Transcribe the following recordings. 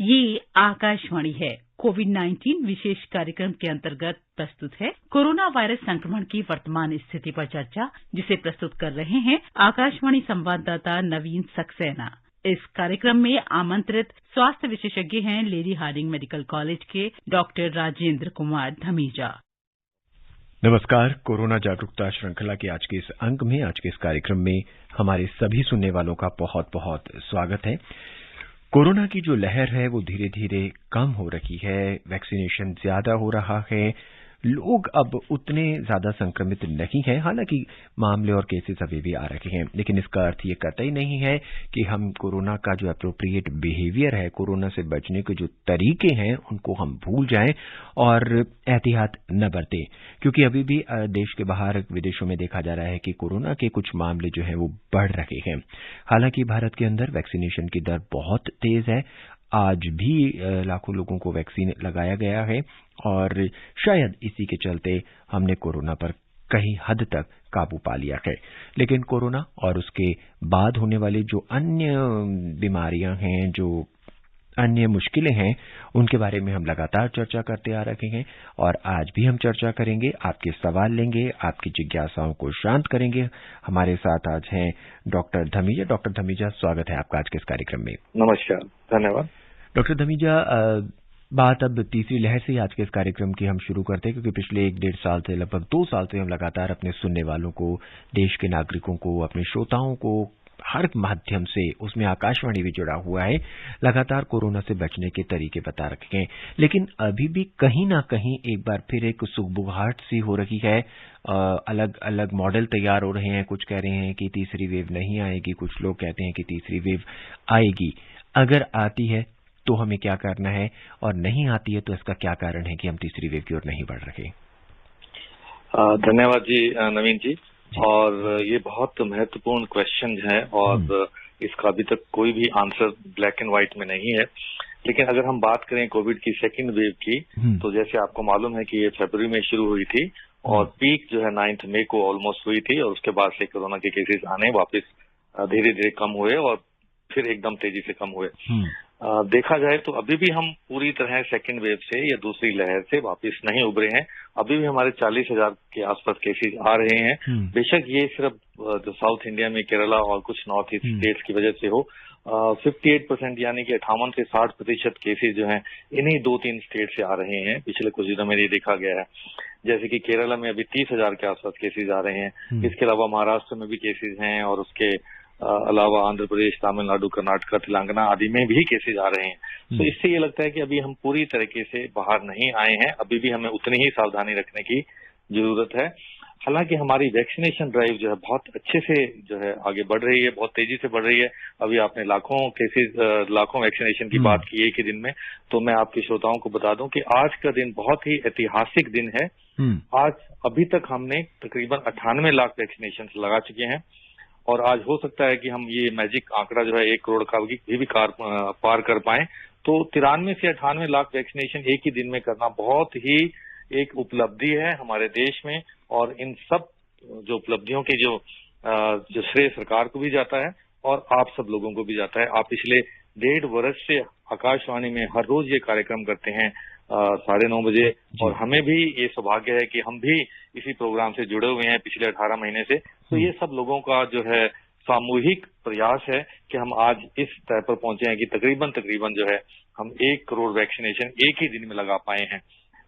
ये आकाशवाणी है। कोविड-19 विशेष कार्यक्रम के अंतर्गत प्रस्तुत है कोरोना वायरस संक्रमण की वर्तमान स्थिति पर चर्चा, जिसे प्रस्तुत कर रहे हैं आकाशवाणी संवाददाता नवीन सक्सेना। इस कार्यक्रम में आमंत्रित स्वास्थ्य विशेषज्ञ हैं लेडी हार्डिंग मेडिकल कॉलेज के डॉक्टर राजेंद्र कुमार धमीजा। नमस्कार। कोरोना जागरूकता श्रृंखला के आज के इस अंक में, आज के इस कार्यक्रम में हमारे सभी सुनने वालों का बहुत बहुत स्वागत है। कोरोना की जो लहर है वो धीरे धीरे कम हो रही है, वैक्सीनेशन ज्यादा हो रहा है, लोग अब उतने ज्यादा संक्रमित नहीं हैं। हालांकि मामले और केसेस अभी भी आ रहे हैं, लेकिन इसका अर्थ ये कतई नहीं है कि हम कोरोना का जो एप्रोप्रिएट बिहेवियर है, कोरोना से बचने के जो तरीके हैं, उनको हम भूल जाएं और एहतियात न बरतें, क्योंकि अभी भी देश के बाहर विदेशों में देखा जा रहा है कि कोरोना के कुछ मामले जो हैं वो बढ़ रहे हैं। हालांकि भारत के अंदर वैक्सीनेशन की दर बहुत तेज है। आज भी लाखों लोगों को वैक्सीन लगाया गया है और शायद इसी के चलते हमने कोरोना पर कहीं हद तक काबू पा लिया है। लेकिन कोरोना और उसके बाद होने वाली जो अन्य बीमारियां हैं, जो अन्य मुश्किलें हैं, उनके बारे में हम लगातार चर्चा करते आ रहे हैं और आज भी हम चर्चा करेंगे, आपके सवाल लेंगे, आपकी जिज्ञासाओं को शांत करेंगे। हमारे साथ आज हैं डॉक्टर धमीजा। डॉक्टर धमीजा, स्वागत है आपका आज के इस कार्यक्रम में। नमस्कार, धन्यवाद। डॉक्टर धमीजा, बात अब तीसरी लहर से आज के इस कार्यक्रम की हम शुरू करते हैं, क्योंकि पिछले 1-1.5 साल से, लगभग 2 साल से हम लगातार अपने सुनने वालों को, देश के नागरिकों को, अपने श्रोताओं को हर माध्यम से, उसमें आकाशवाणी भी जुड़ा हुआ है, लगातार कोरोना से बचने के तरीके बता रखे हैं। लेकिन अभी भी कहीं ना कहीं एक बार फिर एक सुगबुगाहट सी हो रही है। अलग अलग मॉडल तैयार हो रहे हैं। कुछ कह रहे हैं कि तीसरी वेव नहीं आएगी, कुछ लोग कहते हैं कि तीसरी वेव आएगी। अगर आती है तो हमें क्या करना है, और नहीं आती है तो इसका क्या कारण है कि हम तीसरी वेव की ओर नहीं बढ़ रहे? धन्यवाद जी, नवीन जी। और ये बहुत महत्वपूर्ण क्वेश्चन है और इसका अभी तक कोई भी आंसर ब्लैक एंड व्हाइट में नहीं है। लेकिन अगर हम बात करें कोविड की सेकेंड वेव की, तो जैसे आपको मालूम है कि ये फरवरी में शुरू हुई थी और पीक जो है 9 मई को ऑलमोस्ट हुई थी, और उसके बाद से कोरोना के केसेस आने वापस धीरे धीरे कम हुए और फिर एकदम तेजी से कम हुए। देखा जाए तो अभी भी हम पूरी तरह सेकेंड वेव से या दूसरी लहर से वापस नहीं उभरे हैं। अभी भी हमारे 40,000 के आसपास केसेस आ रहे हैं। बेशक ये सिर्फ जो साउथ इंडिया में केरला और कुछ नॉर्थ ईस्ट स्टेट्स की वजह से हो। 58% यानी कि 58 से 60% केसेस जो हैं इन्हीं 2-3 स्टेट से आ रहे हैं। पिछले कुछ दिनों में ये देखा गया है, जैसे कि केरला में अभी 30,000 के आसपास केसेस आ रहे हैं। इसके अलावा महाराष्ट्र में भी केसेस हैं और उसके अलावा आंध्र प्रदेश, तमिलनाडु, कर्नाटक, तेलंगाना आदि में भी केसेज आ रहे हैं। तो इससे ये लगता है कि अभी हम पूरी तरीके से बाहर नहीं आए हैं। अभी भी हमें उतनी ही सावधानी रखने की जरूरत है। हालांकि हमारी वैक्सीनेशन ड्राइव जो है बहुत अच्छे से जो है आगे बढ़ रही है, बहुत तेजी से बढ़ रही है। अभी आपने लाखों केसेज, लाखों वैक्सीनेशन की बात की एक ही दिन में, तो मैं आपके श्रोताओं को बता दूं कि आज का दिन बहुत ही ऐतिहासिक दिन है। आज अभी तक हमने तकरीबन 98 लाख वैक्सीनेशन लगा चुके हैं और आज हो सकता है कि हम ये मैजिक आंकड़ा जो है 1 करोड़ का भी पार कर पाए। तो 93 से 98 लाख वैक्सीनेशन एक ही दिन में करना बहुत ही एक उपलब्धि है हमारे देश में, और इन सब जो उपलब्धियों की जो श्रेय सरकार को भी जाता है और आप सब लोगों को भी जाता है। आप पिछले 1.5 वर्ष से आकाशवाणी में हर रोज ये कार्यक्रम करते हैं 9:30 बजे, और हमें भी ये सौभाग्य है कि हम भी इसी प्रोग्राम से जुड़े हुए हैं पिछले 18 महीने से। तो ये सब लोगों का जो है सामूहिक प्रयास है कि हम आज इस तय पर पहुंचे हैं कि तकरीबन जो है हम 1 करोड़ वैक्सीनेशन एक ही दिन में लगा पाए हैं।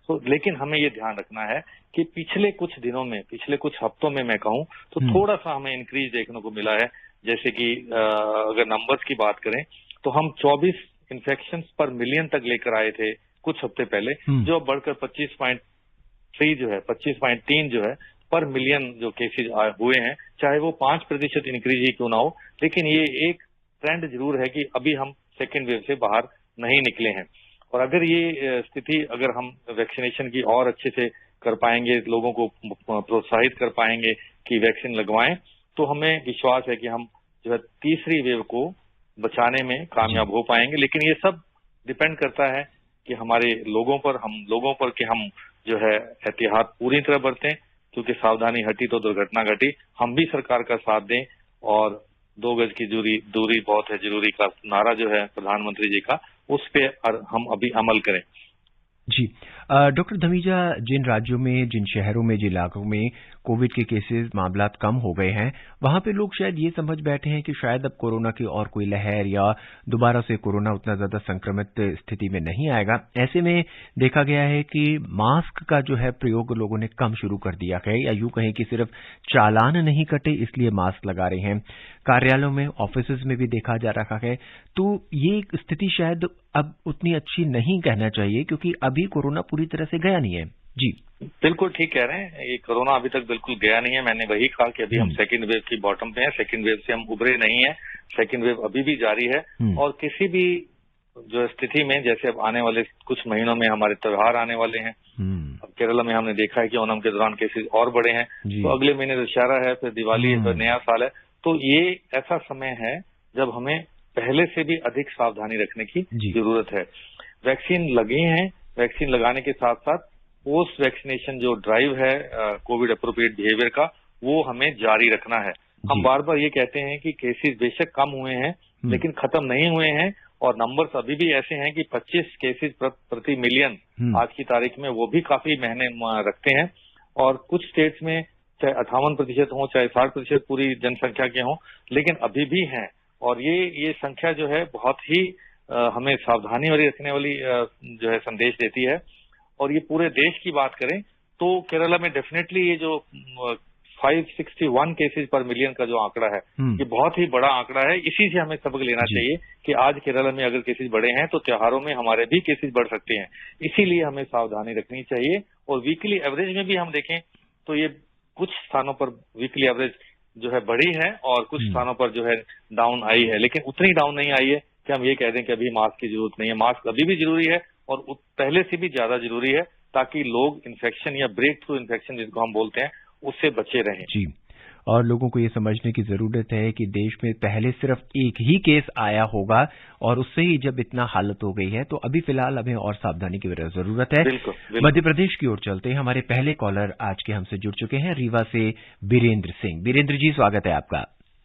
तो लेकिन हमें ये ध्यान रखना है कि पिछले कुछ दिनों में, पिछले कुछ हफ्तों में मैं कहूं तो थोड़ा सा हमें इंक्रीज देखने को मिला है। जैसे कि अगर नंबर्स की बात करें तो हम 24 इन्फेक्शन पर मिलियन तक लेकर आए थे कुछ हफ्ते पहले, जो बढ़कर 25.3 जो है 25.3 जो है पर मिलियन जो केसेज हुए हैं। चाहे वो 5% इंक्रीज ही क्यों ना हो, लेकिन ये एक ट्रेंड जरूर है कि अभी हम सेकेंड वेव से बाहर नहीं निकले हैं। और अगर ये स्थिति, अगर हम वैक्सीनेशन की और अच्छे से कर पाएंगे, लोगों को प्रोत्साहित कर पाएंगे कि वैक्सीन लगवाएं, तो हमें विश्वास है कि हम जो है तीसरी वेव को बचाने में कामयाब हो पाएंगे। लेकिन ये सब डिपेंड करता है कि हमारे लोगों पर कि हम जो है एहतियात पूरी तरह बरतें, क्योंकि सावधानी हटी तो दुर्घटना घटी। हम भी सरकार का साथ दें और 2 गज की दूरी बहुत है जरूरी का नारा जो है प्रधानमंत्री जी का, उस पे हम अभी अमल करें। जी डॉक्टर धमीजा, जिन राज्यों में, जिन शहरों में, जिन इलाकों में कोविड के केसेस मामला कम हो गए हैं, वहां पे लोग शायद ये समझ बैठे हैं कि शायद अब कोरोना की और कोई लहर या दोबारा से कोरोना उतना ज्यादा संक्रमित स्थिति में नहीं आएगा। ऐसे में देखा गया है कि मास्क का जो है प्रयोग लोगों ने कम शुरू कर दिया है, या यूं कहें कि सिर्फ चालान नहीं कटे इसलिए मास्क लगा रहे हैं। कार्यालयों में, ऑफिस में भी देखा जा रहा है। तो ये स्थिति शायद अब उतनी अच्छी नहीं कहना चाहिए, क्योंकि अभी कोरोना पूरी तरह से गया नहीं है। जी बिल्कुल ठीक कह रहे हैं, ये कोरोना अभी तक बिल्कुल गया नहीं है। मैंने वही कहा कि अभी हम सेकंड वेव की बॉटम पे हैं, सेकंड वेव से हम उभरे नहीं है, सेकंड वेव अभी भी जारी है। और किसी भी जो स्थिति में, जैसे अब आने वाले कुछ महीनों में हमारे त्योहार आने वाले हैं, अब केरला में हमने देखा है कि ओणम के दौरान केसेस और बढ़े हैं, तो अगले महीने दशहरा है, फिर दिवाली है, फिर नया साल है। तो ये ऐसा समय है जब हमें पहले से भी अधिक सावधानी रखने की जरूरत है। वैक्सीन लगी है, वैक्सीन लगाने के साथ साथ पोस्ट वैक्सीनेशन जो ड्राइव है कोविड अप्रोप्रिएट बिहेवियर का, वो हमें जारी रखना है। हम बार बार ये कहते हैं कि केसेस बेशक कम हुए हैं, लेकिन खत्म नहीं हुए हैं, और नंबर्स अभी भी ऐसे हैं कि 25 केसेस प्रति मिलियन आज की तारीख में, वो भी काफी मायने रखते हैं। और कुछ स्टेट्स में चाहे 58% हो, चाहे 60% पूरी जनसंख्या के हों, लेकिन अभी भी हैं। और ये संख्या जो है बहुत ही हमें सावधानी वाली रखने वाली जो है संदेश देती है। और ये पूरे देश की बात करें तो केरला में डेफिनेटली ये जो 561 केसेस पर मिलियन का जो आंकड़ा है, ये बहुत ही बड़ा आंकड़ा है। इसी से हमें सबक लेना चाहिए कि आज केरला में अगर केसेस बढ़े हैं तो त्योहारों में हमारे भी केसेस बढ़ सकते हैं। इसीलिए हमें सावधानी रखनी चाहिए। और वीकली एवरेज में भी हम देखें तो ये कुछ स्थानों पर वीकली एवरेज जो है बढ़ी है, और कुछ स्थानों पर जो है डाउन आई है, लेकिन उतनी डाउन नहीं आई है कि हम ये कह दें कि अभी मास्क की जरूरत नहीं है। मास्क अभी भी जरूरी है, और पहले से भी ज्यादा जरूरी है, ताकि लोग इन्फेक्शन या ब्रेक थ्रू इन्फेक्शन जिसको हम बोलते हैं, उससे बचे रहें। जी, और लोगों को ये समझने की जरूरत है कि देश में पहले सिर्फ एक ही केस आया होगा, और उससे ही जब इतना हालत हो गई है, तो अभी फिलहाल हमें और सावधानी की जरूरत है। मध्य प्रदेश की ओर चलते हैं। हमारे पहले कॉलर आज के हमसे जुड़ चुके हैं, रीवा से बीरेंद्र सिंह। बीरेंद्र जी, स्वागत है आपका।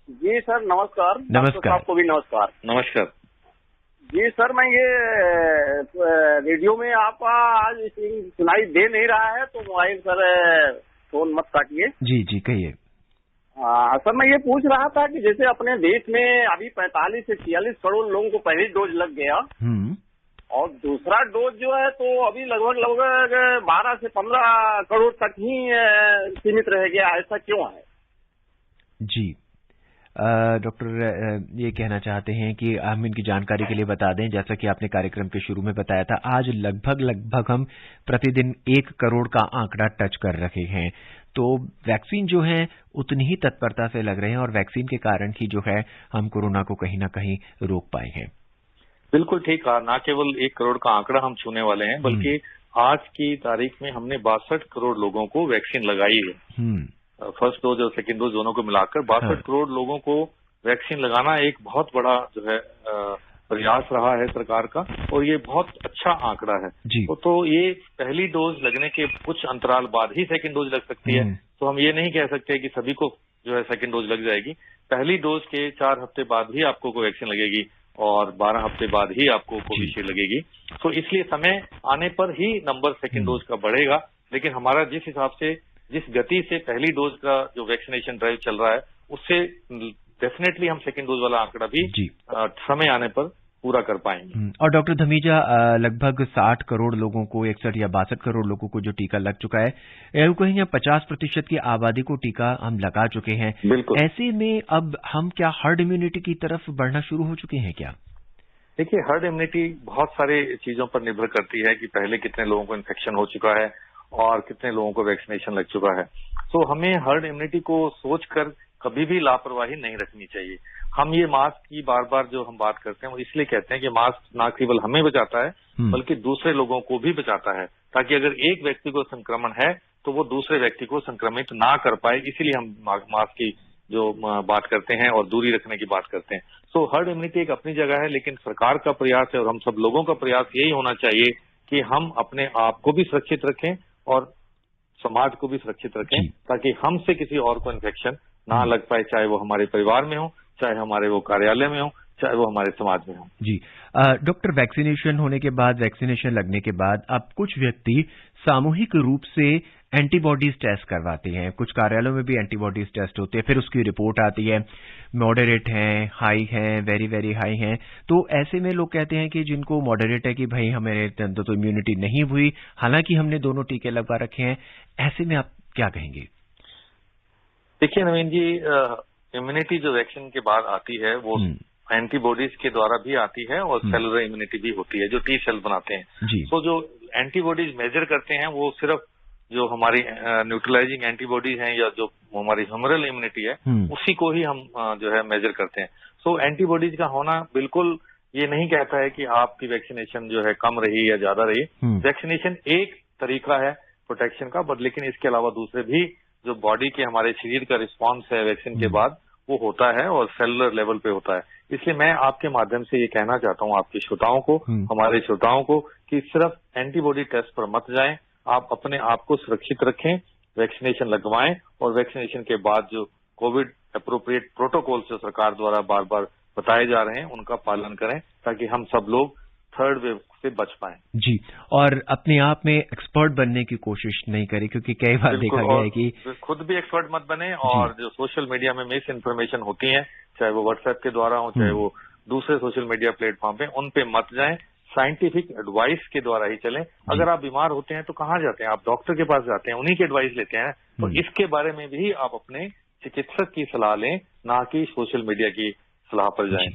जी सर, नमस्कार। नमस्कार। आपको भी नमस्कार। नमस्कार जी सर, मैं ये रेडियो में आपका आज सुनाई दे नहीं रहा है, तो मोबाइल सर फोन मत काटिए। जी जी, कहिए। सर, मैं ये पूछ रहा था कि जैसे अपने देश में अभी 45 से 46 करोड़ लोगों को पहली डोज लग गया, और दूसरा डोज जो है तो अभी लगभग 12 से 15 करोड़ तक ही सीमित रह गया। ऐसा क्यों है? जी डॉक्टर ये कहना चाहते हैं कि हम इनकी जानकारी के लिए बता दें, जैसा कि आपने कार्यक्रम के शुरू में बताया था, आज लगभग हम प्रतिदिन 1 करोड़ का आंकड़ा टच कर रहे हैं। तो वैक्सीन जो है उतनी ही तत्परता से लग रहे हैं, और वैक्सीन के कारण ही जो है हम कोरोना को कहीं ना कहीं रोक पाए हैं। बिल्कुल ठीक कहा। न केवल 1 करोड़ का आंकड़ा हम छूने वाले हैं, बल्कि आज की तारीख में हमने 62 करोड़ लोगों को वैक्सीन लगाई है। फर्स्ट डोज और सेकेंड डोज दोनों को मिलाकर 62 करोड़ लोगों को वैक्सीन लगाना एक बहुत बड़ा जो है प्रयास रहा है सरकार का, और ये बहुत अच्छा आंकड़ा है। तो ये पहली डोज लगने के कुछ अंतराल बाद ही सेकेंड डोज लग सकती है, तो हम ये नहीं कह सकते कि सभी को जो है सेकेंड डोज लग जाएगी। पहली डोज के 4 हफ्ते बाद ही आपको वैक्सीन लगेगी, और 12 हफ्ते बाद ही आपको कोविशील्ड लगेगी। तो इसलिए समय आने पर ही नंबर सेकेंड डोज का बढ़ेगा। लेकिन हमारा जिस हिसाब से, जिस गति से पहली डोज का जो वैक्सीनेशन ड्राइव चल रहा है, उससे डेफिनेटली हम सेकेंड डोज वाला आंकड़ा भी समय आने पर पूरा कर पाएंगे। और डॉक्टर धमीजा, लगभग 60 करोड़ लोगों को, 61 या 62 करोड़ लोगों को जो टीका लग चुका है, यूं कहेंगे 50% की आबादी को टीका हम लगा चुके हैं। ऐसे में अब हम क्या हर्ड इम्यूनिटी की तरफ बढ़ना शुरू हो चुके हैं क्या? देखिए, हर्ड इम्यूनिटी बहुत सारे चीजों पर निर्भर करती है कि पहले कितने लोगों को इन्फेक्शन हो चुका है और कितने लोगों को वैक्सीनेशन लग चुका है। तो हमें हर्ड इम्यूनिटी को सोचकर कभी भी लापरवाही नहीं रखनी चाहिए। हम ये मास्क की बार बार जो हम बात करते हैं, वो इसलिए कहते हैं कि मास्क न केवल हमें बचाता है, बल्कि दूसरे लोगों को भी बचाता है, ताकि अगर एक व्यक्ति को संक्रमण है तो वो दूसरे व्यक्ति को संक्रमित ना कर पाए। इसीलिए हम मास्क की जो बात करते हैं और दूरी रखने की बात करते हैं। सो हर्ड इम्यूनिटी एक अपनी जगह है, लेकिन सरकार का प्रयास है और हम सब लोगों का प्रयास यही होना चाहिए कि हम अपने आप को भी सुरक्षित रखें और समाज को भी सुरक्षित रखें, ताकि हमसे किसी और को इन्फेक्शन ना लग पाए, चाहे वो हमारे परिवार में हो, चाहे हमारे वो कार्यालय में हो, चाहे वो हमारे समाज में हो। जी डॉक्टर, वैक्सीनेशन होने के बाद, वैक्सीनेशन लगने के बाद अब कुछ व्यक्ति सामूहिक रूप से एंटीबॉडीज टेस्ट करवाते हैं। कुछ कार्यालयों में भी एंटीबॉडीज टेस्ट होते हैं, फिर उसकी रिपोर्ट आती है, मॉडरेट हैं, हाई हैं, वेरी वेरी हाई हैं। तो ऐसे में लोग कहते हैं कि जिनको मॉडरेट है कि भाई हमारे अंदर तो इम्यूनिटी नहीं हुई, हालांकि हमने दोनों टीके लगवा रखे हैं। ऐसे में आप क्या कहेंगे? देखिए नवीन जी, इम्यूनिटी जो वैक्सीन के बाद आती है वो एंटीबॉडीज के द्वारा भी आती है और सेलुलर इम्यूनिटी भी होती है जो टी सेल बनाते हैं। तो जो एंटीबॉडीज मेजर करते हैं वो सिर्फ जो हमारी न्यूट्रलाइजिंग एंटीबॉडीज हैं या जो हमारी ह्यूमरल इम्यूनिटी है उसी को ही हम जो है मेजर करते हैं। सो एंटीबॉडीज का होना बिल्कुल ये नहीं कहता है कि आपकी वैक्सीनेशन जो है कम रही या ज्यादा रही। वैक्सीनेशन एक तरीका है प्रोटेक्शन का, बट लेकिन इसके अलावा दूसरे भी जो बॉडी के हमारे शरीर का रिस्पॉन्स है वैक्सीन के बाद वो होता है और सेलुलर लेवल पे होता है। इसलिए मैं आपके माध्यम से ये कहना चाहता हूँ आपके श्रोताओं को, हमारे श्रोताओं को, कि सिर्फ एंटीबॉडी टेस्ट पर मत जाएं। आप अपने आप को सुरक्षित रखें, वैक्सीनेशन लगवाएं और वैक्सीनेशन के बाद जो कोविड अप्रोप्रिएट प्रोटोकॉल जो सरकार द्वारा बार बार बताए जा रहे हैं उनका पालन करें ताकि हम सब लोग थर्ड वेव से बच पाएं। जी, और अपने आप में एक्सपर्ट बनने की कोशिश नहीं करें, क्योंकि कई बार देखा गया है कि खुद भी एक्सपर्ट मत बने और जो सोशल मीडिया में मिस इन्फॉर्मेशन होती है, चाहे वो व्हाट्सएप के द्वारा हो चाहे वो दूसरे सोशल मीडिया प्लेटफॉर्म पे, उन पे मत जाएं। साइंटिफिक एडवाइस के द्वारा ही चलें। अगर आप बीमार होते हैं तो कहाँ जाते हैं? आप डॉक्टर के पास जाते हैं, उन्हीं की एडवाइस लेते हैं। तो इसके बारे में भी आप अपने चिकित्सक की सलाह लें, ना कि सोशल मीडिया की सलाह पर जाएं।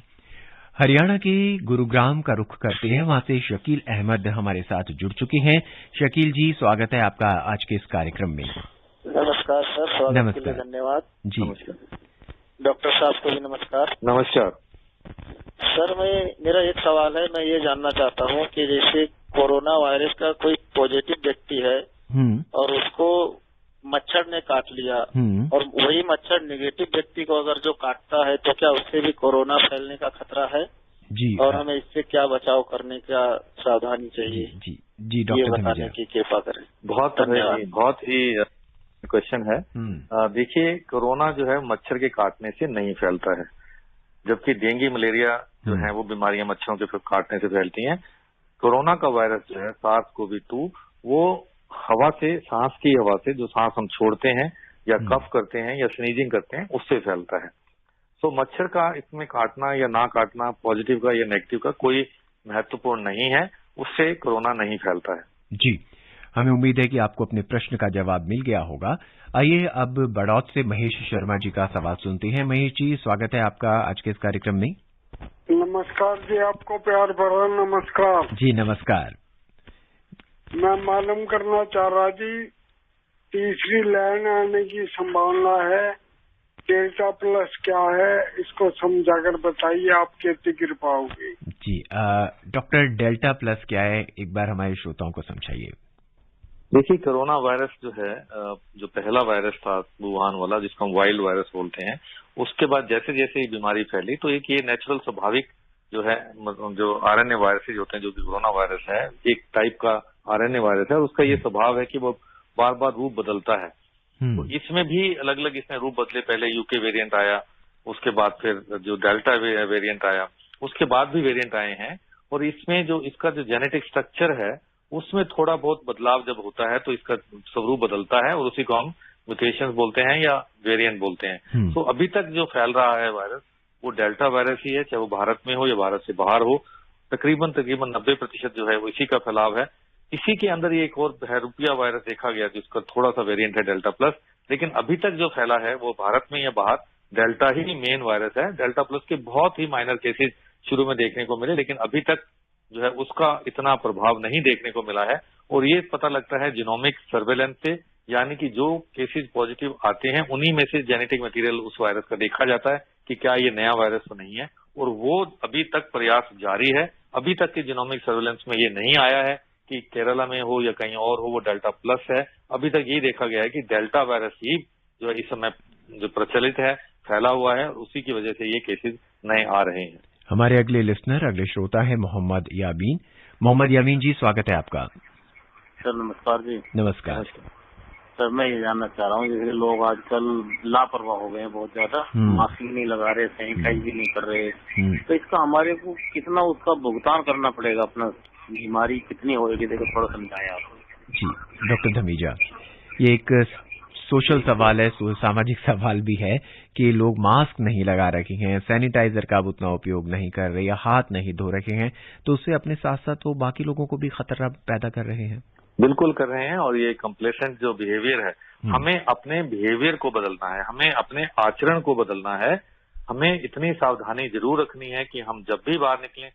हरियाणा के गुरुग्राम का रुख करते हैं, वहां से शकील अहमद हमारे साथ जुड़ चुके हैं। शकील जी, स्वागत है आपका आज के इस कार्यक्रम में। नमस्कार सर, स्वागत के लिए धन्यवाद जी। डॉक्टर साहब को भी नमस्कार। नमस्कार सर, मेरा एक सवाल है, मैं ये जानना चाहता हूँ कि जैसे कोरोना वायरस का कोई पॉजिटिव व्यक्ति है और उसको मच्छर ने काट लिया और वही मच्छर नेगेटिव व्यक्ति को अगर जो काटता है तो क्या उससे भी कोरोना फैलने का खतरा है? जी, और हमें इससे क्या बचाव करने का सावधानी चाहिए? जी जी डॉक्टर, ये बताने की कृपा करें। बहुत ही क्वेश्चन है। देखिए, कोरोना जो है मच्छर के काटने से नहीं फैलता है, जबकि डेंगू मलेरिया जो है वो बीमारियां मच्छरों के काटने से फैलती हैं। कोरोना का वायरस जो है SARS-CoV-2 वो हवा से, सांस की हवा से, जो सांस हम छोड़ते हैं या कफ करते हैं या स्नीजिंग करते हैं, उससे फैलता है। तो मच्छर का इसमें काटना या ना काटना, पॉजिटिव का या नेगेटिव का, कोई महत्वपूर्ण नहीं है, उससे कोरोना नहीं फैलता है। जी, हमें उम्मीद है कि आपको अपने प्रश्न का जवाब मिल गया होगा। आइए अब बड़ौत से महेश शर्मा जी का सवाल सुनते हैं। महेश जी, स्वागत है आपका आज के इस कार्यक्रम में। नमस्कार जी, आपको प्यार भरा नमस्कार। जी नमस्कार। मैं मालूम करना चाह रहा जी, तीसरी लाइन आने की संभावना है, डेल्टा प्लस क्या है, इसको समझाकर बताइए, आपकी अति कृपा होगी। जी डॉक्टर, डेल्टा प्लस क्या है, एक बार हमारे श्रोताओं को समझाइए। देखिए, कोरोना वायरस जो है, जो पहला वायरस था वुहान वाला, जिसको हम वाइल्ड वायरस बोलते हैं, उसके बाद जैसे जैसे ये बीमारी फैली तो एक ये नेचुरल स्वाभाविक जो है, जो आरएनए वायरसेज होते हैं, जो कि कोरोना वायरस है, एक टाइप का आरएनए वायरस है, और उसका ये स्वभाव है कि वो बार बार रूप बदलता है। तो इसमें भी अलग अलग इसमें रूप बदले। पहले यूके वेरिएंट आया, उसके बाद फिर जो डेल्टा वेरिएंट आया, उसके बाद भी वेरिएंट आए हैं। और इसमें जो इसका जो जेनेटिक स्ट्रक्चर है उसमें थोड़ा बहुत बदलाव जब होता है तो इसका स्वरूप बदलता है, और उसी को हम म्यूटेशंस बोलते हैं या वेरिएंट बोलते हैं। तो अभी तक जो फैल रहा है वायरस वो डेल्टा वायरस ही है, चाहे वो भारत में हो या भारत से बाहर हो। तकरीबन 90% जो है वो इसी का फैलाव है। इसी के अंदर ये एक और बहरूपिया वायरस देखा गया जिसका थोड़ा सा वेरिएंट है डेल्टा प्लस, लेकिन अभी तक जो फैला है वो भारत में या बाहर डेल्टा ही मेन वायरस है। डेल्टा प्लस के बहुत ही माइनर केसेज शुरू में देखने को मिले, लेकिन अभी तक जो है उसका इतना प्रभाव नहीं देखने को मिला है। और ये पता लगता है जीनोमिक सर्वेलेंस से, यानी कि जो केसेज पॉजिटिव आते हैं उन्हीं में से जेनेटिक मटेरियल उस वायरस का देखा जाता है कि क्या ये नया वायरस तो नहीं है, और वो अभी तक प्रयास जारी है। अभी तक के जीनोमिक सर्वेलेंस में ये नहीं आया है कि केरला में हो या कहीं और हो वो डेल्टा प्लस है। अभी तक ये देखा गया है कि डेल्टा वायरस ही जो इस समय जो प्रचलित है, फैला हुआ है, और उसी की वजह से ये केसेज नए आ रहे हैं। हमारे अगले लिसनर, अगले श्रोता है मोहम्मद यामीन। मोहम्मद यामीन जी, स्वागत है आपका। सर नमस्कार जी। नमस्कार। सर मैं ये जानना चाह रहा हूँ, जैसे लोग आजकल लापरवाह हो गए हैं बहुत ज्यादा, मास्क भी नहीं लगा रहे, सैनिटाइज भी नहीं कर रहे, तो इसका हमारे को कितना उसका भुगतान करना पड़ेगा, अपना बीमारी कितनी होगी, देखो थोड़ा समझाएं आप। जी डॉक्टर धमीजा, ये एक सोशल सवाल है, सामाजिक सवाल भी है कि लोग मास्क नहीं लगा रखे हैं, सैनिटाइजर का उतना उपयोग नहीं कर रहे या हाथ नहीं धो रखे हैं, तो उससे अपने साथ साथ वो बाकी लोगों को भी खतरा पैदा कर रहे हैं। बिल्कुल कर रहे हैं, और ये कंप्लेसेंट जो बिहेवियर है, हमें अपने बिहेवियर को बदलना है, हमें अपने आचरण को बदलना है। हमें इतनी सावधानी जरूर रखनी है कि हम जब भी बाहर निकलें,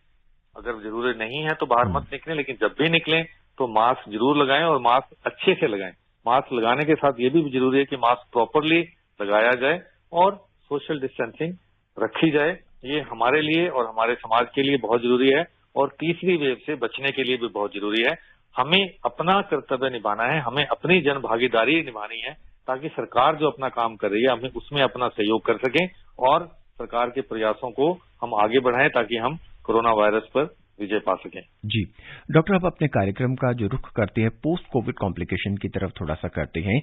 अगर जरूरी नहीं है तो बाहर मत निकलें, लेकिन जब भी निकलें तो मास्क जरूर लगाएं और मास्क अच्छे से लगाएं। मास्क लगाने के साथ ये भी जरूरी है कि मास्क प्रॉपरली लगाया जाए और सोशल डिस्टेंसिंग रखी जाए। ये हमारे लिए और हमारे समाज के लिए बहुत जरूरी है, और तीसरी वेव से बचने के लिए भी बहुत जरूरी है। हमें अपना कर्तव्य निभाना है, हमें अपनी जन भागीदारी निभानी है, ताकि सरकार जो अपना काम कर रही है हमें उसमें अपना सहयोग कर सकें और सरकार के प्रयासों को हम आगे बढ़ाएं, ताकि हम कोरोना वायरस पर विजय पा सकें। जी डॉक्टर, अब अपने कार्यक्रम का जो रुख करते हैं पोस्ट कोविड कॉम्प्लिकेशन की तरफ थोड़ा सा करते हैं।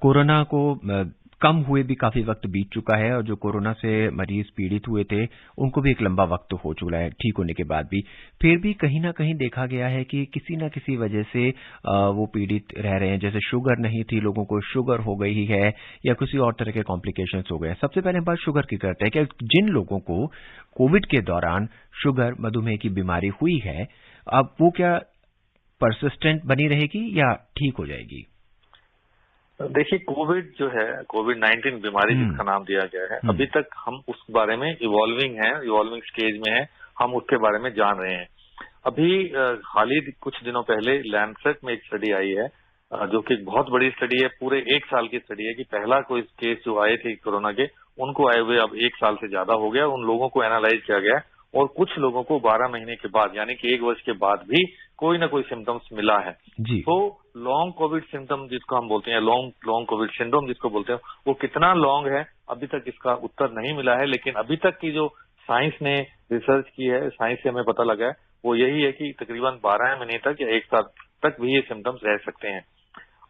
कोरोना को कम हुए भी काफी वक्त बीत चुका है, और जो कोरोना से मरीज पीड़ित हुए थे उनको भी एक लंबा वक्त हो चुका है ठीक होने के बाद भी। फिर भी कहीं ना कहीं देखा गया है कि किसी न किसी वजह से वो पीड़ित रह रहे हैं। जैसे शुगर नहीं थी, लोगों को शुगर हो गई है, या किसी और तरह के कॉम्प्लिकेशंस हो गए। सबसे पहले बात शुगर की करते हैं कि जिन लोगों को कोविड के दौरान शुगर, मधुमेह की बीमारी हुई है, अब वो क्या परसिस्टेंट बनी रहेगी या ठीक हो जाएगी? देखिए, कोविड जो है, कोविड-19 बीमारी जिसका नाम दिया गया है, अभी तक हम उस बारे में इवॉल्विंग स्टेज में है, हम उसके बारे में जान रहे हैं। अभी हाल ही कुछ दिनों पहले लैंसेट में एक स्टडी आई है, जो कि एक बहुत बड़ी स्टडी है, पूरे 1 साल की स्टडी है, कि पहला कोई केस जो आए थे कोरोना के, उनको आए हुए अब 1 साल से ज्यादा हो गया। उन लोगों को एनालाइज किया गया, और कुछ लोगों को 12 महीने के बाद, यानी कि 1 वर्ष के बाद भी कोई ना कोई सिम्टम्स मिला है। तो लॉन्ग कोविड सिम्टम जिसको हम बोलते हैं, लॉन्ग कोविड सिंड्रोम जिसको बोलते हैं, वो कितना लॉन्ग है अभी तक इसका उत्तर नहीं मिला है। लेकिन अभी तक की जो साइंस ने रिसर्च की है, साइंस से हमें पता लगा है, वो यही है कि तकरीबन 12 महीने तक या 1 साल तक भी ये सिम्टम्स रह सकते हैं।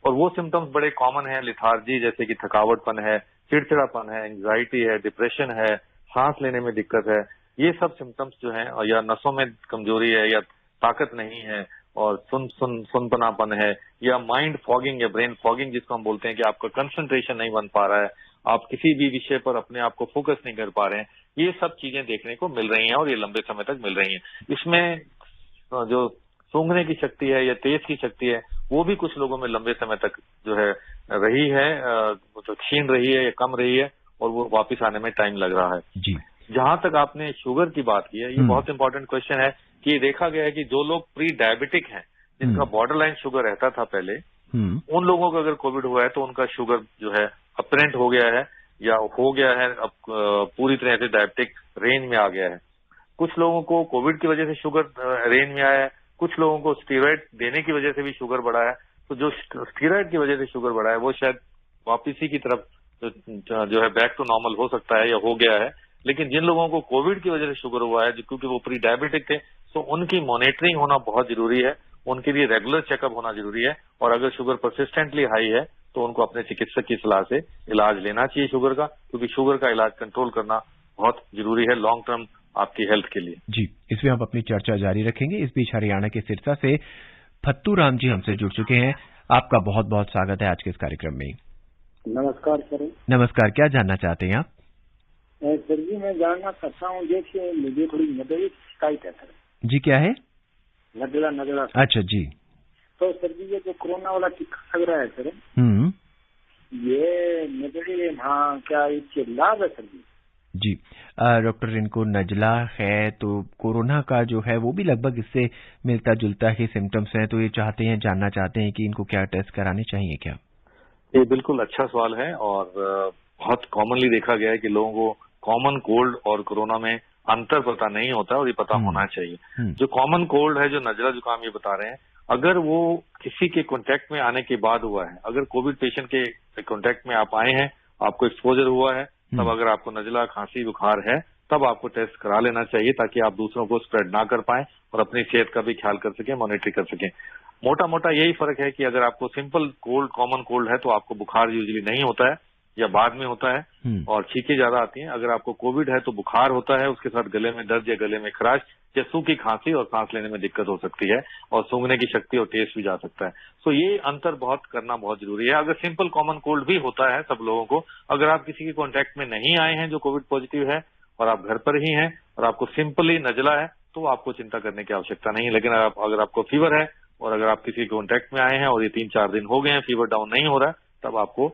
और वो सिम्टम्स बड़े कॉमन है, लिथार्जी जैसे कि थकावटपन है, चिड़चिड़ापन है, एंग्जाइटी है, डिप्रेशन है, सांस लेने में दिक्कत है, ये सब सिम्टम्स जो हैं, या नसों में कमजोरी है, या ताकत नहीं है, और सुनपनापन है, या माइंड फॉगिंग या ब्रेन फॉगिंग जिसको हम बोलते हैं कि आपका कंसंट्रेशन नहीं बन पा रहा है, आप किसी भी विषय पर अपने आप को फोकस नहीं कर पा रहे हैं, ये सब चीजें देखने को मिल रही हैं और ये लंबे समय तक मिल रही हैं। इसमें जो सूंघने की शक्ति है या तेज की शक्ति है, वो भी कुछ लोगों में लंबे समय तक जो है रही है, तो क्षीण रही है या कम रही है, और वो वापस आने में टाइम लग रहा है। जी। जहां तक आपने शुगर की बात की है, ये बहुत इंपॉर्टेंट क्वेश्चन है कि देखा गया है कि जो लोग प्री डायबिटिक हैं, जिनका बॉर्डर लाइन शुगर रहता था पहले, उन लोगों को अगर कोविड हुआ है तो उनका शुगर जो है अपरेंट हो गया है, या हो गया है, अब पूरी तरह से डायबिटिक रेंज में आ गया है। कुछ लोगों को कोविड की वजह से शुगर रेंज में आया है, कुछ लोगों को स्टीरॉयड देने की वजह से भी शुगर बढ़ा है। तो जो स्टीरॉयड की वजह से शुगर बढ़ा है, वो शायद वापिसी की तरफ जो है बैक टू नॉर्मल हो सकता है या हो गया है। लेकिन जिन लोगों को कोविड की वजह से शुगर हुआ है, क्योंकि वो प्री डायबिटिक थे, तो उनकी मॉनिटरिंग होना बहुत जरूरी है, उनके लिए रेगुलर चेकअप होना जरूरी है। और अगर शुगर परसिस्टेंटली हाई है तो उनको अपने चिकित्सक की सलाह से इलाज लेना चाहिए शुगर का, क्योंकि शुगर का इलाज कंट्रोल करना बहुत जरूरी है लॉन्ग टर्म आपकी हेल्थ के लिए। जी, इसमें हम अपनी चर्चा जारी रखेंगे। इस बीच हरियाणा के सिरसा से फत्तू राम जी हमसे जुड़ चुके हैं। आपका बहुत बहुत स्वागत है आज के इस कार्यक्रम में। नमस्कार सर। नमस्कार, क्या जानना चाहते हैं आप? सर जी, मैं जानना चाहता हूँ, देखिए मुझे थोड़ी नजर शिकायत है सर। जी, क्या है? नजला। अच्छा जी। तो सर जी, ये जो कोरोना वाला टीका लग रहा है सर, ये नजरे, हाँ, क्या इसके लाभ है सर जी? जी डॉक्टर, इनको नजला है, तो कोरोना का जो है वो भी लगभग इससे मिलता जुलता ही सिम्टम्स हैं, तो ये जानना चाहते हैं कि इनको क्या टेस्ट कराने चाहिए क्या? ये बिल्कुल अच्छा सवाल है, और बहुत कॉमनली देखा गया है कि लोगों को कॉमन कोल्ड और कोरोना में अंतर पता नहीं होता, और ये पता होना चाहिए। जो कॉमन कोल्ड है, जो नजला जुकाम ये बता रहे हैं, अगर वो किसी के कॉन्टेक्ट में आने के बाद हुआ है, अगर कोविड पेशेंट के कॉन्टेक्ट में आप आए हैं, आपको एक्सपोजर हुआ है, तब अगर आपको नजला, खांसी, बुखार है, तब आपको टेस्ट करा लेना चाहिए, ताकि आप दूसरों को स्प्रेड ना कर पाएं और अपनी सेहत का भी ख्याल कर सकें, मॉनिटर कर सकें। मोटा मोटा यही फर्क है कि अगर आपको सिंपल कोल्ड, कॉमन कोल्ड है तो आपको बुखार यूजुअली नहीं होता है या बाद में होता है और छींकें ज्यादा आती हैं। अगर आपको कोविड है तो बुखार होता है, उसके साथ गले में दर्द या गले में खराश या सूखी खांसी और सांस लेने में दिक्कत हो सकती है और सूंघने की शक्ति और टेस्ट भी जा सकता है। तो ये अंतर करना बहुत जरूरी है। अगर सिंपल कॉमन कोल्ड भी होता है सब लोगों को, अगर आप किसी के कॉन्टेक्ट में नहीं आए हैं जो कोविड पॉजिटिव है और आप घर पर ही हैं और आपको सिंपली नजला है तो आपको चिंता करने की आवश्यकता नहीं है। लेकिन अगर आपको फीवर है और अगर आप किसी कॉन्टेक्ट में आए हैं और ये 3-4 दिन हो गए हैं, फीवर डाउन नहीं हो रहा है, तब आपको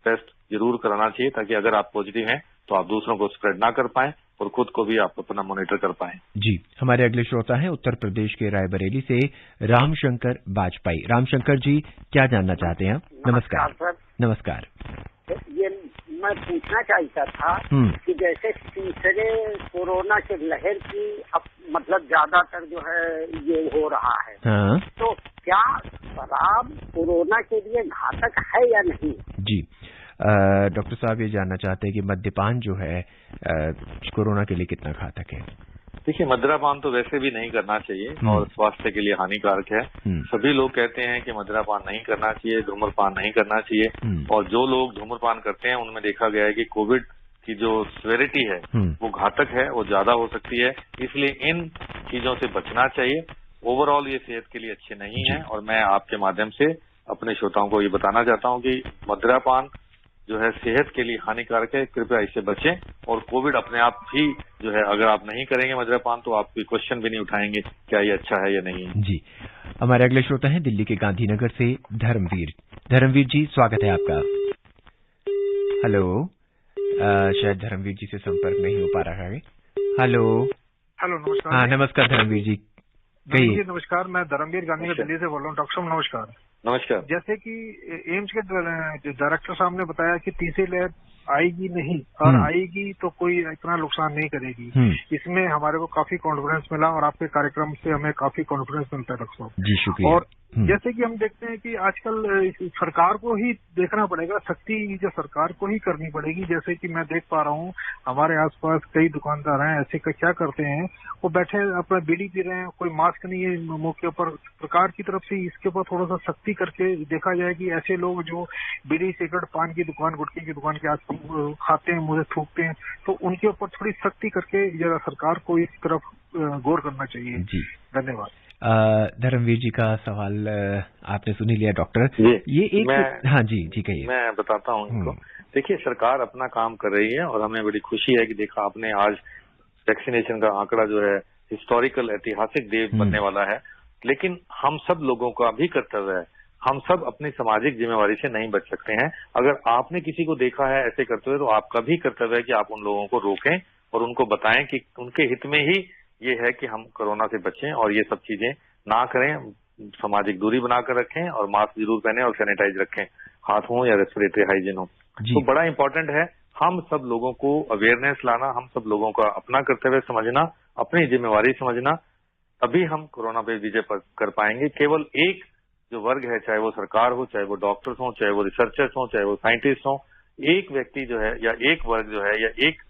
टेस्ट जरूर कराना चाहिए ताकि अगर आप पॉजिटिव हैं तो आप दूसरों को स्प्रेड ना कर पाएं और खुद को भी आप अपना मॉनिटर कर पाएं। जी, हमारे अगले श्रोता हैं उत्तर प्रदेश के रायबरेली से रामशंकर बाजपेयी। रामशंकर जी, क्या जानना चाहते हैं आप? नमस्कार सर। नमस्कार। ये मैं पूछना चाहता था कि जैसे तीसरे कोरोना के लहर की अब मतलब ज्यादातर जो है ये हो रहा है, हाँ। तो क्या शराब कोरोना के लिए घातक है या नहीं? जी, डॉक्टर साहब ये जानना चाहते हैं कि मद्यपान जो है कोरोना के लिए कितना घातक है? देखिए, मदिरापान तो वैसे भी नहीं करना चाहिए और स्वास्थ्य के लिए हानिकारक है। सभी लोग कहते हैं कि मदिरापान नहीं करना चाहिए, धूम्रपान नहीं करना चाहिए और जो लोग धूम्रपान करते हैं उनमें देखा गया है कि कोविड की जो सिवियरिटी है वो घातक है, वो ज्यादा हो सकती है। इसलिए इन चीजों से बचना चाहिए। ओवरऑल ये सेहत के लिए अच्छे नहीं है और मैं आपके माध्यम से अपने श्रोताओं को ये बताना चाहता हूँ कि मदिरापान जो है सेहत के लिए हानिकारक है, कृपया इससे बचें। और कोविड अपने आप ही जो है, अगर आप नहीं करेंगे मदिरापान तो आप कोई क्वेश्चन भी नहीं उठाएंगे क्या ये अच्छा है या नहीं है। जी, हमारे अगले श्रोता हैं दिल्ली के गांधीनगर से धर्मवीर। धर्मवीर जी, स्वागत है आपका। हेलो, शायद धर्मवीर जी से संपर्क नहीं हो पा रहा है। हेलो नमस्कार। हाँ, नमस्कार धर्मवीर जी, कहिए। नमस्कार, मैं धर्मवीर गांधीनगर दिल्ली से बोल रहा हूँ। डॉक्टर साहब नमस्कार। नमस्कार। जैसे कि एम्स के डायरेक्टर साहब ने बताया कि तीसरी लहर आएगी नहीं और आएगी तो कोई इतना नुकसान नहीं करेगी, इसमें हमारे को काफी कॉन्फिडेंस मिला और आपके कार्यक्रम से हमें काफी कॉन्फिडेंस मिलता है डॉक्टर साहब। जी, शुक्रिया। और जैसे कि हम देखते हैं कि आजकल सरकार को ही देखना पड़ेगा, सख्ती जो सरकार को ही करनी पड़ेगी। जैसे कि मैं देख पा रहा हूँ हमारे आसपास कई दुकानदार हैं ऐसे क्या करते हैं, वो बैठे अपना बीड़ी पी रहे हैं, कोई मास्क नहीं है मुंह के ऊपर। सरकार की तरफ से इसके ऊपर थोड़ा सा सख्ती करके देखा जाए कि ऐसे लोग जो बीड़ी, सिगरेट, पान की दुकान, गुटखे की दुकान के आस खाते हैं, मुझे थूकते हैं, तो उनके ऊपर थोड़ी सख्ती करके जरा सरकार को इस तरफ गौर करना चाहिए। जी, धन्यवाद। धर्मवीर जी का सवाल आपने सुन ही लिया डॉक्टर। ये एक हाँ जी कहिए। मैं बताता हूँ इनको। देखिए, सरकार अपना काम कर रही है और हमें बड़ी खुशी है कि देखा आपने आज वैक्सीनेशन का आंकड़ा जो है हिस्टोरिकल, ऐतिहासिक डे बनने वाला है। लेकिन हम सब लोगों का भी कर्तव्य है, हम सब अपनी सामाजिक जिम्मेवारी से नहीं बच सकते हैं। अगर आपने किसी को देखा है ऐसे करते हुए तो आपका भी कर्तव्य है कि आप उन लोगों को रोकें और उनको बताएं कि उनके हित में ही ये है कि हम कोरोना से बचें और ये सब चीजें ना करें। सामाजिक दूरी बनाकर रखें और मास्क जरूर पहने और सैनिटाइज रखें, हाथ हो या रेस्पिरेटरी हाइजीन हो। तो बड़ा इंपॉर्टेंट है हम सब लोगों को अवेयरनेस लाना, हम सब लोगों का अपना कर्तव्य समझना, अपनी जिम्मेवारी समझना, तभी हम कोरोना पे विजय कर पाएंगे। केवल एक जो वर्ग है, चाहे वो सरकार हो, चाहे वो डॉक्टर्स हो, चाहे वो रिसर्चर्स हो, चाहे वो साइंटिस्ट हो, एक व्यक्ति जो है या एक वर्ग जो है या एक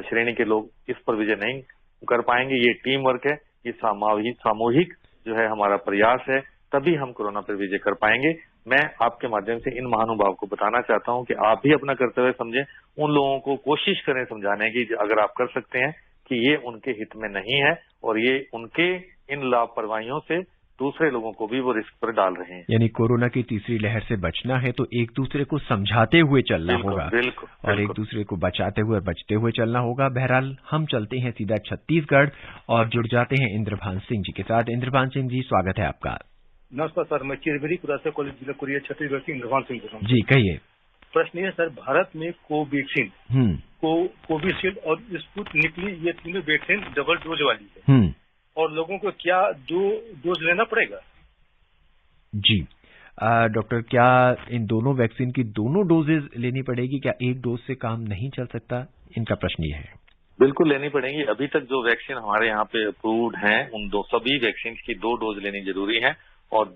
श्रेणी के लोग इस पर विजय नहीं कर पाएंगे। ये टीम वर्क है, ये सामूहिक जो है हमारा प्रयास है, तभी हम कोरोना पर विजय कर पाएंगे। मैं आपके माध्यम से इन महानुभाव को बताना चाहता हूं कि आप भी अपना कर्तव्य समझें, उन लोगों को कोशिश करें समझाने की, अगर आप कर सकते हैं, कि ये उनके हित में नहीं है और ये उनके इन लापरवाहियों से दूसरे लोगों को भी वो रिस्क पर डाल रहे हैं। यानी कोरोना की तीसरी लहर से बचना है तो एक दूसरे को समझाते हुए चलना होगा। बिल्कुल, और एक दूसरे को बचाते हुए और बचते हुए चलना होगा। बहरहाल हम चलते हैं सीधा छत्तीसगढ़ और जुड़ जाते हैं इंद्रभान सिंह जी के साथ। इंद्रभान सिंह जी, स्वागत है आपका। नमस्कार सर, मैं चिरबेरी कुरासा कॉलेज जिला कोरिया छत्तीसगढ़ से इंद्रभान सिंह बोल रहा हूँ। जी कहिए। प्रश्न ये सर, भारत में कोवैक्सीन, कोविशील्ड और स्पुतनिक, ये तीनों वैक्सीन डबल डोज वाली है और लोगों को क्या 2 डोज लेना पड़ेगा? जी डॉक्टर, क्या इन दोनों वैक्सीन की दोनों डोजेज लेनी पड़ेगी? क्या एक डोज से काम नहीं चल सकता? इनका प्रश्न ये है। बिल्कुल लेनी पड़ेगी। अभी तक जो वैक्सीन हमारे यहाँ पे अप्रूव्ड हैं, उन सभी वैक्सीन की 2 डोज लेनी जरूरी है और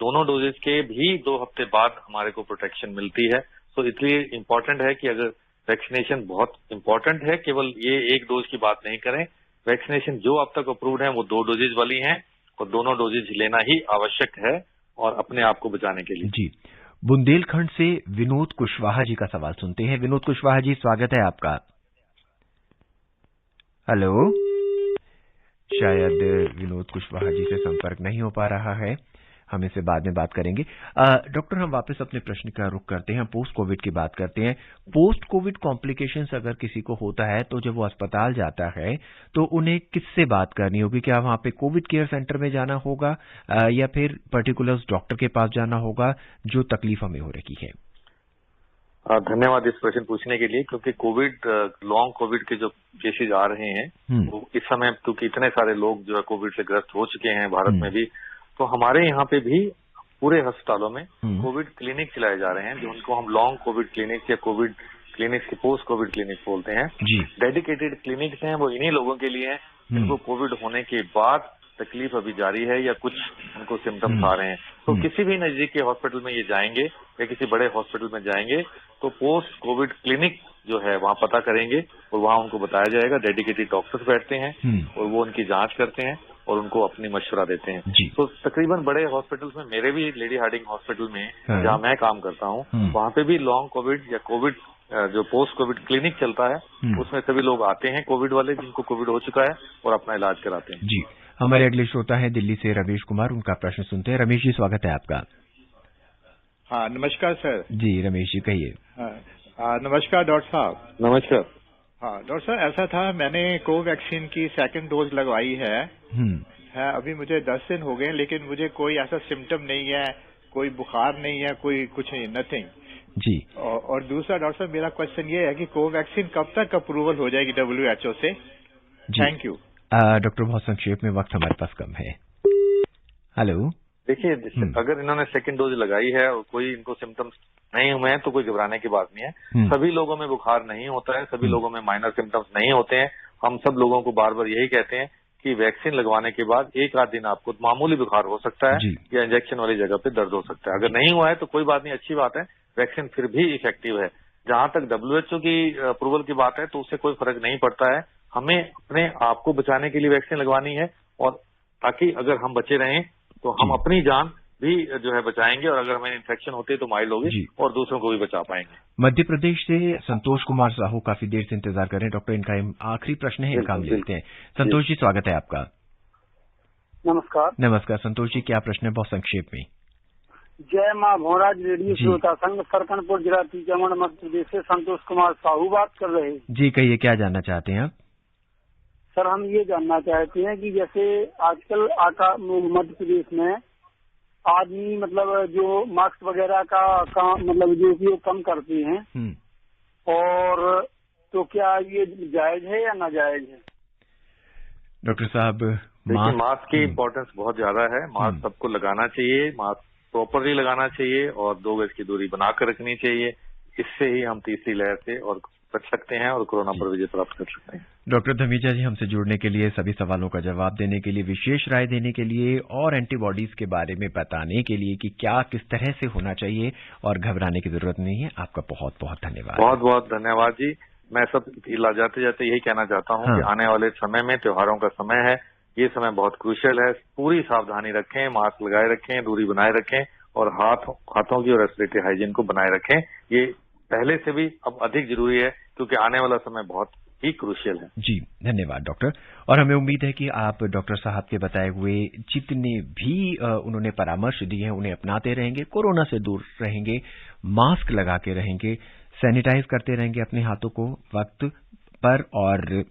दोनों डोजेज के भी 2 हफ्ते बाद हमारे को प्रोटेक्शन मिलती है। तो इसलिए इम्पोर्टेंट है कि अगर वैक्सीनेशन बहुत इम्पोर्टेंट है, केवल ये 1 डोज की बात नहीं करें। वैक्सीनेशन जो अब तक अप्रूव्ड है वो 2 डोजेज वाली हैं और दोनों डोजेज लेना ही आवश्यक है। और अपने आप को बचाने के लिए। जी, बुंदेलखंड से विनोद कुशवाहा जी का सवाल सुनते हैं। विनोद कुशवाहा जी, स्वागत है आपका। हेलो, शायद विनोद कुशवाहा जी से संपर्क नहीं हो पा रहा है, हम इससे बाद में बात करेंगे। डॉक्टर, हम वापस अपने प्रश्न का रुख करते हैं, पोस्ट कोविड की बात करते हैं। पोस्ट कोविड कॉम्प्लिकेशंस अगर किसी को होता है तो जब वो अस्पताल जाता है तो उन्हें किससे बात करनी होगी? क्या वहां पे कोविड केयर सेंटर में जाना होगा या फिर पर्टिकुलर डॉक्टर के पास जाना होगा जो तकलीफ हमें हो रही है? धन्यवाद इस प्रश्न पूछने के लिए, क्योंकि कोविड लॉन्ग कोविड के जो केसेज आ रहे हैं वो इस समय, क्योंकि इतने सारे लोग जो है कोविड से ग्रस्त हो चुके हैं भारत में भी, तो हमारे यहाँ पे भी पूरे अस्पतालों में कोविड क्लिनिक चलाए जा रहे हैं, जो उनको हम लॉन्ग कोविड क्लिनिक या कोविड क्लिनिक के पोस्ट कोविड क्लिनिक बोलते हैं। डेडिकेटेड क्लिनिक्स हैं, वो इन्हीं लोगों के लिए हैं जिनको कोविड होने के बाद तकलीफ अभी जारी है या कुछ उनको सिम्टम्स आ रहे हैं। तो किसी भी नजदीक के हॉस्पिटल में ये जाएंगे या किसी बड़े हॉस्पिटल में जाएंगे तो पोस्ट कोविड क्लिनिक जो है वहां पता करेंगे और वहां उनको बताया जाएगा। डेडिकेटेड डॉक्टर्स बैठते हैं और वो उनकी जांच करते हैं और उनको अपनी मशवरा देते हैं। तो तकरीबन बड़े हॉस्पिटल्स में, मेरे भी लेडी हार्डिंग हॉस्पिटल में जहां मैं काम करता हूं, वहां पे भी लॉन्ग कोविड या कोविड जो पोस्ट कोविड क्लिनिक चलता है, उसमें सभी लोग आते हैं कोविड वाले जिनको कोविड हो चुका है और अपना इलाज कराते हैं। जी, हमारे अगले श्रोता है दिल्ली से रमेश कुमार, उनका प्रश्न सुनते हैं। रमेश जी, स्वागत है आपका। हाँ, नमस्कार सर। जी रमेश जी, कहिए। नमस्कार डॉक्टर साहब। नमस्कार। हाँ डॉक्टर साहब, ऐसा था, मैंने कोवैक्सीन की 2nd डोज लगवाई है। अभी मुझे 10 दिन हो गए, लेकिन मुझे कोई ऐसा सिम्टम नहीं है, कोई बुखार नहीं है, कोई कुछ नहीं, नथिंग जी। और दूसरा डॉक्टर साहब, मेरा क्वेश्चन ये है कि कोवैक्सीन कब तक अप्रूवल हो जाएगी WHO से? थैंक यू डॉक्टर, बहुत संक्षेप में, वक्त हमारे पास कम है। हेलो, देखिए, अगर इन्होंने 2nd डोज लगाई है और कोई इनको सिम्टम्स नहीं हुए हैं तो कोई घबराने की बात नहीं है। सभी लोगों में बुखार नहीं होता है, सभी लोगों में माइनर सिम्टम्स नहीं होते हैं। हम सब लोगों को बार बार यही कहते हैं कि वैक्सीन लगवाने के बाद 1 आध दिन आपको मामूली बुखार हो सकता है या इंजेक्शन वाली जगह पे दर्द हो सकता है। अगर नहीं हुआ है तो कोई बात नहीं, अच्छी बात है, वैक्सीन फिर भी इफेक्टिव है। जहां तक WHO की अप्रूवल की बात है तो उससे कोई फर्क नहीं पड़ता है। हमें अपने आप को बचाने के लिए वैक्सीन लगवानी है, और ताकि अगर हम बचे रहें तो हम अपनी जान भी जो है बचाएंगे, और अगर हमें इन्फेक्शन होती है तो माइल्ड होगी और दूसरों को भी बचा पाएंगे। मध्य प्रदेश से संतोष कुमार साहू काफी देर से इंतजार कर रहे हैं। डॉक्टर, इनका आखिरी प्रश्न है, इनका हम लेते हैं। संतोष जी, स्वागत है आपका। नमस्कार। नमस्कार संतोष जी, क्या प्रश्न है? बहुत संक्षेप में। जय माँ भोराज रेडियो श्रोता संघ, सरकनपुर जिला टीकमगढ़, मध्य प्रदेश से संतोष कुमार साहू बात कर रहे हैं। जी कहिए, क्या जानना चाहते हैं आप? सर, हम ये जानना चाहते हैं कि जैसे आजकल मध्य प्रदेश में आदमी मतलब जो मास्क वगैरह का मतलब जो उपयोग कम करते हैं, और तो क्या ये जायज है या नाजायज है? डॉक्टर साहब, मास्क की इम्पोर्टेंस बहुत ज्यादा है। मास्क सबको लगाना चाहिए, मास्क प्रॉपरली लगाना चाहिए और 2 गज की दूरी बनाकर रखनी चाहिए। इससे ही हम तीसरी लहर से और बच सकते हैं और कोरोना पर विजय प्राप्त कर सकते हैं। डॉक्टर धमीजा जी, हमसे जुड़ने के लिए, सभी सवालों का जवाब देने के लिए, विशेष राय देने के लिए और एंटीबॉडीज के बारे में बताने के लिए कि क्या किस तरह से होना चाहिए और घबराने की जरूरत नहीं है, आपका बहुत बहुत धन्यवाद। बहुत बहुत धन्यवाद जी। मैं सब जाते जाते यही कहना चाहता हूँ कि आने वाले समय में, त्योहारों का समय है, ये समय बहुत क्रूशियल है। पूरी सावधानी रखें, मास्क लगाए रखें, दूरी बनाए रखें और हाथों की और रेस्पिरेटरी हाइजीन को बनाए रखें। ये पहले से भी अब अधिक जरूरी है क्योंकि आने वाला समय बहुत ही क्रूशियल है। जी धन्यवाद डॉक्टर। और हमें उम्मीद है कि आप डॉक्टर साहब के बताए हुए जितने भी उन्होंने परामर्श दिए हैं उन्हें अपनाते रहेंगे, कोरोना से दूर रहेंगे, मास्क लगा के रहेंगे, सैनिटाइज करते रहेंगे अपने हाथों को वक्त पर, और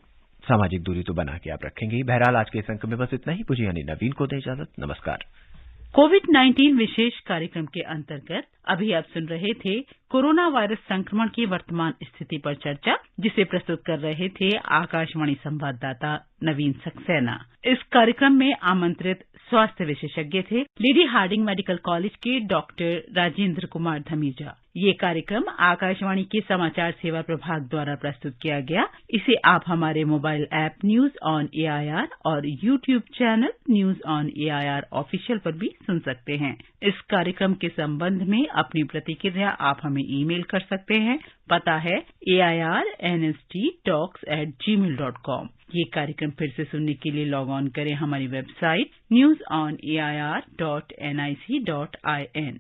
सामाजिक दूरी तो बना के आप रखेंगे। बहरहाल आज के इस अंक में बस इतना ही। मुझे यानी नवीन को दे इजाजत। नमस्कार। कोविड-19 विशेष कार्यक्रम के अंतर्गत अभी आप सुन रहे थे कोरोना वायरस संक्रमण की वर्तमान स्थिति पर चर्चा, जिसे प्रस्तुत कर रहे थे आकाशवाणी संवाददाता नवीन सक्सेना। इस कार्यक्रम में आमंत्रित स्वास्थ्य विशेषज्ञ थे लेडी हार्डिंग मेडिकल कॉलेज के डॉक्टर राजेंद्र कुमार धमीजा। ये कार्यक्रम आकाशवाणी के समाचार सेवा प्रभाग द्वारा प्रस्तुत किया गया। इसे आप हमारे mobile app news on AIR और YouTube channel news on AIR official पर भी सुन सकते हैं। इस कार्यक्रम के संबंध में अपनी प्रतिक्रिया आप हमें ईमेल कर सकते हैं। पता है airnsttalks@gmail.com। ये कार्यक्रम फिर से सुनने के लिए लॉग ऑन करें हमारी वेबसाइट newsonair.nic.in।